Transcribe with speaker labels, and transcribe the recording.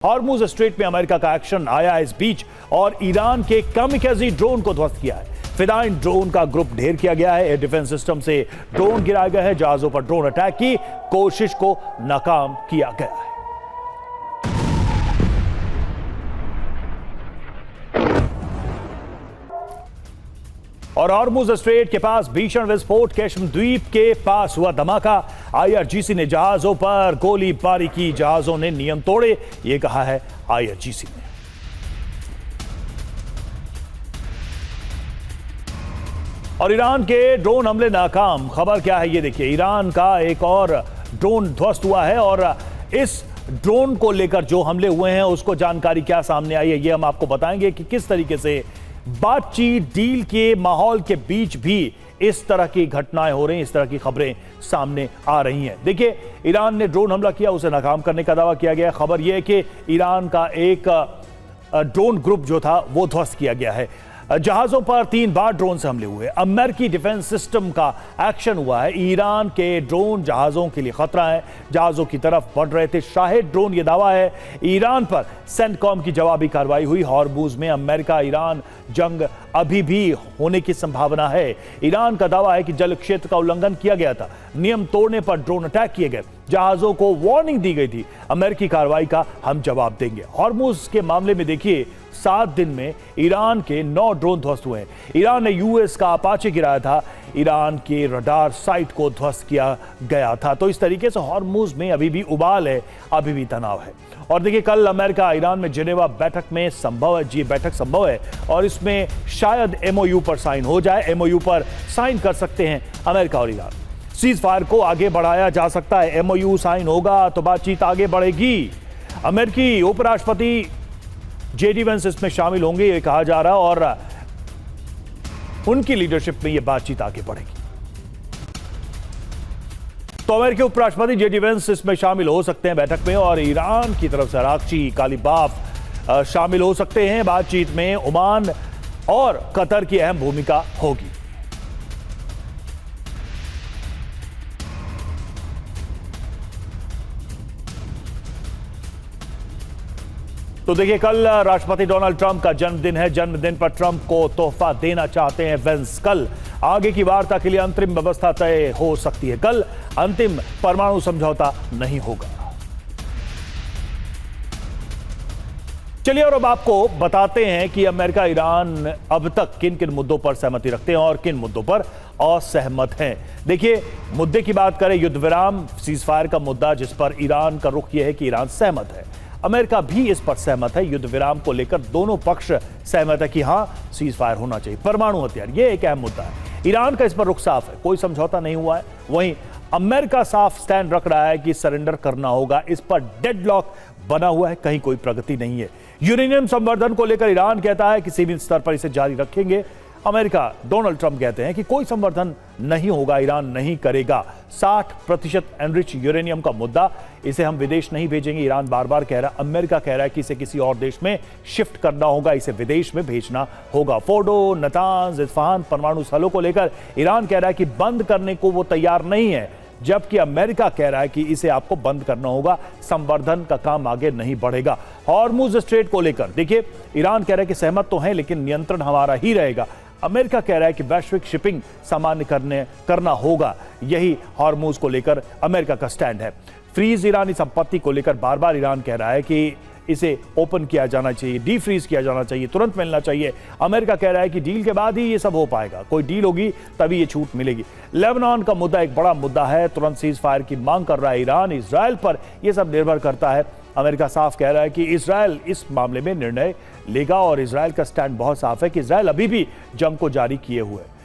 Speaker 1: Hormuz strait में America का action आया इस बीच और ईरान के कामिकाज़ी ड्रोन को ध्वस्त किया है। फिदाइन ड्रोन का ग्रुप ढेर किया गया है। एयर डिफेंस सिस्टम से ड्रोन गिराया गया है। जहाजों पर ड्रोन अटैक की कोशिश को नाकाम किया गया है। और हॉर्मुज स्ट्रेट के पास भीषण विस्फोट। केशम द्वीप के पास हुआ धमाका। आईआरजीसी ने जहाजों पर गोलीबारी की। जहाजों ने नियम तोड़े, यह कहा है आईआरजीसी ने। और ईरान के ड्रोन हमले नाकाम। खबर क्या है ये देखिए। ईरान का एक और ड्रोन ध्वस्त हुआ है और इस ड्रोन को लेकर जो हमले हुए हैं उसको जानकारी क्या सामने आई है ये हम आपको बताएंगे कि किस तरीके से बातचीत डील के माहौल के बीच भी इस तरह की घटनाएं हो रही हैं, इस तरह की खबरें सामने आ रही हैं। देखिए, ईरान ने ड्रोन हमला किया, उसे नाकाम करने का दावा किया गया। खबर यह है कि ईरान का एक ड्रोन ग्रुप जो था वो ध्वस्त किया गया है। जहाजों पर 3 बार ड्रोन से हमले हुए। अमेरिकी डिफेंस सिस्टम का एक्शन हुआ है। ईरान के ड्रोन जहाजों के लिए खतरा है, जहाजों की तरफ बढ़ रहे थे शाहिद ड्रोन। यह दावा है ईरान पर सेंटकॉम की जवाबी कार्रवाई हुई। हॉर्मुज में अमेरिका ईरान जंग अभी भी होने की संभावना है। ईरान का दावा है कि जल क्षेत्र का उल्लंघन किया गया था, नियम तोड़ने पर ड्रोन अटैक किए गए, जहाजों को वार्निंग दी गई थी, अमेरिकी कार्रवाई का हम जवाब देंगे। हॉर्मुज के मामले में देखिए 7 दिन में ईरान के 9 ड्रोन ध्वस्त हुए। ईरान ने यूएस का अपाचे गिराया था, ईरान के रडार साइट को ध्वस्त किया गया था। तो इस तरीके से हॉर्मुज में अभी भी उबाल है, अभी भी तनाव है। और देखिए, कल अमेरिका ईरान में जिनेवा बैठक में संभव है, जी बैठक संभव है और इसमें शायद एमओयू पर साइन हो जाए। एमओयू पर साइन कर सकते हैं अमेरिका और ईरान। सीज फायर को आगे बढ़ाया जा सकता है। एमओयू साइन होगा तो बातचीत आगे बढ़ेगी। अमेरिकी उपराष्ट्रपति जेडी वेंस इसमें शामिल होंगे, ये कहा जा रहा, और उनकी लीडरशिप में यह बातचीत आगे बढ़ेगी। तो अमेरिकी उपराष्ट्रपति जेडी वेंस इसमें शामिल हो सकते हैं बैठक में, और ईरान की तरफ से अरागची, कालिबाफ शामिल हो सकते हैं बातचीत में। ओमान और कतर की अहम भूमिका होगी। तो देखिए, कल राष्ट्रपति डोनाल्ड ट्रंप का जन्मदिन है। जन्मदिन पर ट्रंप को तोहफा देना चाहते हैं वेंस। कल आगे की वार्ता के लिए अंतरिम व्यवस्था तय हो सकती है। कल अंतिम परमाणु समझौता नहीं होगा। चलिए, और अब आपको बताते हैं कि अमेरिका ईरान अब तक किन किन मुद्दों पर सहमति रखते हैं और किन मुद्दों पर असहमत हैं। देखिए, मुद्दे की बात करें, युद्ध विराम, सीज फायर का मुद्दा, जिस पर ईरान का रुख यह है कि ईरान सहमत है। अमेरिका भी इस पर सहमत है। युद्ध विराम को लेकर दोनों पक्ष सहमत है कि हां, सीज फायर होना चाहिए। परमाणु हथियार, यह एक अहम मुद्दा है। ईरान का इस पर रुख साफ है, कोई समझौता नहीं हुआ है। वहीं अमेरिका साफ स्टैंड रख रहा है कि सरेंडर करना होगा। इस पर डेडलॉक बना हुआ है, कहीं कोई प्रगति नहीं है। यूरेनियम संवर्धन को लेकर ईरान कहता है कि सीमित स्तर पर इसे जारी रखेंगे। अमेरिका, डोनाल्ड ट्रंप कहते हैं कि कोई संवर्धन नहीं होगा, ईरान नहीं करेगा। 60% एनरिच यूरेनियम का मुद्दा, इसे हम विदेश नहीं भेजेंगे, ईरान बार बार कह रहा है। अमेरिका कह रहा है कि इसे किसी और देश में शिफ्ट करना होगा, इसे विदेश में भेजना होगा। फोर्डो, नतांज, इस्फहान परमाणु स्थलों को लेकर ईरान कह रहा है कि बंद करने को वो तैयार नहीं है, जबकि अमेरिका कह रहा है कि इसे आपको बंद करना होगा, संवर्धन का काम आगे नहीं बढ़ेगा। हॉर्मुज स्ट्रेट को लेकर देखिए, ईरान कह रहा है कि सहमत तो है लेकिन नियंत्रण हमारा ही रहेगा। अमेरिका कह रहा है कि वैश्विक शिपिंग सामान्य करना होगा। यही हॉर्मुज को लेकर अमेरिका का स्टैंड है। फ्रीज ईरानी संपत्ति को लेकर बार बार ईरान कह रहा है कि इसे ओपन किया जाना चाहिए, डी फ्रीज किया जाना चाहिए, तुरंत मिलना चाहिए। अमेरिका कह रहा है कि डील के बाद ही ये सब हो पाएगा, कोई डील होगी तभी ये छूट मिलेगी। लेबनान का मुद्दा एक बड़ा मुद्दा है, तुरंत सीज फायर की मांग कर रहा है ईरान। इजरायल पर यह सब निर्भर करता है। अमेरिका साफ कह रहा है कि इजरायल इस मामले में निर्णय लेगा और इजरायल का स्टैंड बहुत साफ है कि इजरायल अभी भी जंग को जारी किए हुए है।